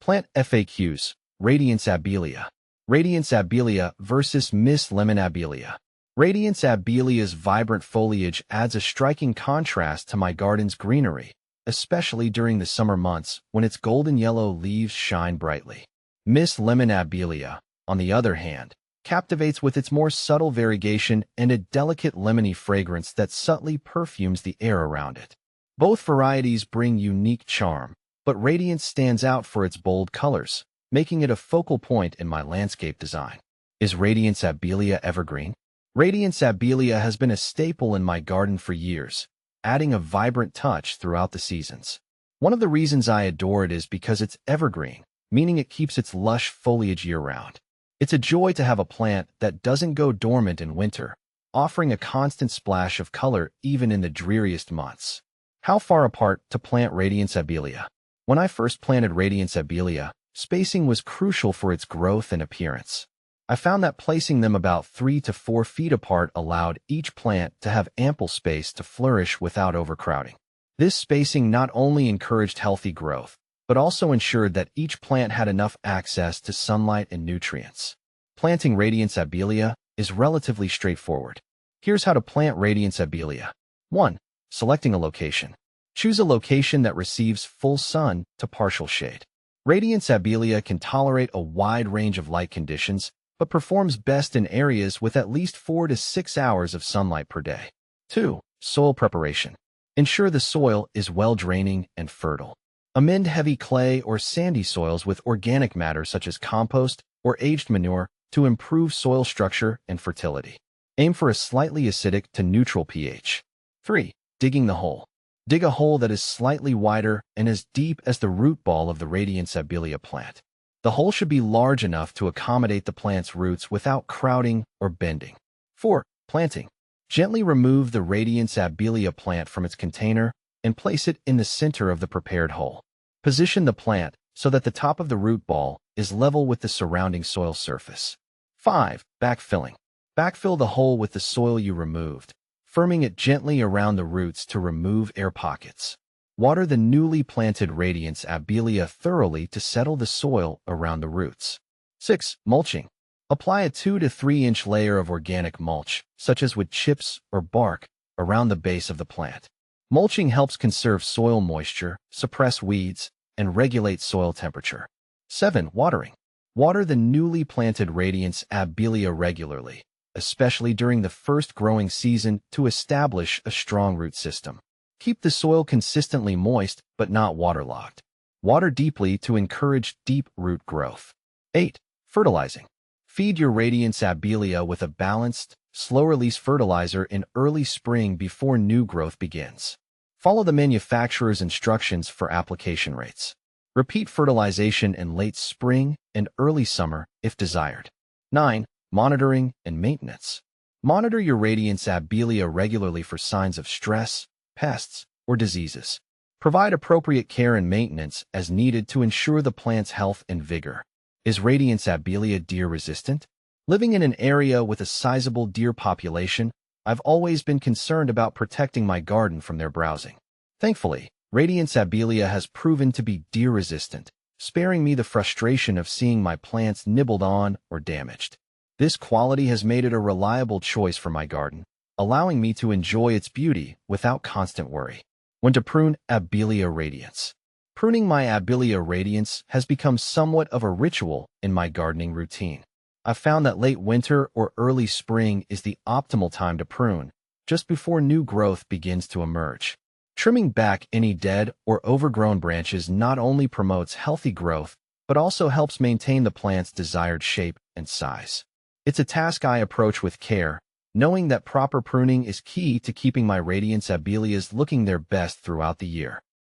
Plant FAQs, Radiance Abelia. Radiance Abelia versus Miss Lemon Abelia. Radiance Abelia's vibrant foliage adds a striking contrast to my garden's greenery, especially during the summer months when its golden yellow leaves shine brightly. Miss Lemon Abelia, on the other hand, captivates with its more subtle variegation and a delicate lemony fragrance that subtly perfumes the air around it. Both varieties bring unique charm, but Radiance stands out for its bold colors, making it a focal point in my landscape design. Is Radiance Abelia evergreen? Radiance Abelia has been a staple in my garden for years, adding a vibrant touch throughout the seasons. One of the reasons I adore it is because it's evergreen, meaning it keeps its lush foliage year-round. It's a joy to have a plant that doesn't go dormant in winter, offering a constant splash of color even in the dreariest months. How far apart to plant Radiance Abelia? When I first planted Radiance Abelia, spacing was crucial for its growth and appearance. I found that placing them about 3 to 4 feet apart allowed each plant to have ample space to flourish without overcrowding. This spacing not only encouraged healthy growth, but also ensured that each plant had enough access to sunlight and nutrients. Planting Radiance Abelia is relatively straightforward. Here's how to plant Radiance Abelia. 1. Selecting a location. Choose a location that receives full sun to partial shade. Radiance Abelia can tolerate a wide range of light conditions, but performs best in areas with at least 4 to 6 hours of sunlight per day. 2. Soil preparation. Ensure the soil is well-draining and fertile. Amend heavy clay or sandy soils with organic matter such as compost or aged manure to improve soil structure and fertility. Aim for a slightly acidic to neutral pH. 3. Digging the hole. Dig a hole that is slightly wider and as deep as the root ball of the Radiance Abelia plant. The hole should be large enough to accommodate the plant's roots without crowding or bending. 4. Planting. Gently remove the Radiance Abelia plant from its container and place it in the center of the prepared hole. Position the plant so that the top of the root ball is level with the surrounding soil surface. 5. Backfilling. Backfill the hole with the soil you removed, firming it gently around the roots to remove air pockets. Water the newly planted Radiance Abelia thoroughly to settle the soil around the roots. 6. Mulching. Apply a 2 to 3 inch layer of organic mulch, such as wood chips or bark, around the base of the plant. Mulching helps conserve soil moisture, suppress weeds, and regulate soil temperature. 7. Watering. Water the newly planted Radiance Abelia regularly, especially during the first growing season to establish a strong root system. Keep the soil consistently moist but not waterlogged. Water deeply to encourage deep root growth. 8. Fertilizing. Feed your Radiance Abelia with a balanced, slow-release fertilizer in early spring before new growth begins. Follow the manufacturer's instructions for application rates. Repeat fertilization in late spring and early summer if desired. 9. Monitoring and maintenance. Monitor your Radiance Abelia regularly for signs of stress, pests, or diseases. Provide appropriate care and maintenance as needed to ensure the plant's health and vigor. Is Radiance Abelia deer-resistant? Living in an area with a sizable deer population, I've always been concerned about protecting my garden from their browsing. Thankfully, Radiance Abelia has proven to be deer-resistant, sparing me the frustration of seeing my plants nibbled on or damaged. This quality has made it a reliable choice for my garden, allowing me to enjoy its beauty without constant worry. When to prune Abelia Radiance. Pruning my Abelia Radiance has become somewhat of a ritual in my gardening routine. I've found that late winter or early spring is the optimal time to prune, just before new growth begins to emerge. Trimming back any dead or overgrown branches not only promotes healthy growth, but also helps maintain the plant's desired shape and size. It's a task I approach with care, knowing that proper pruning is key to keeping my Radiance Abelias looking their best throughout the year.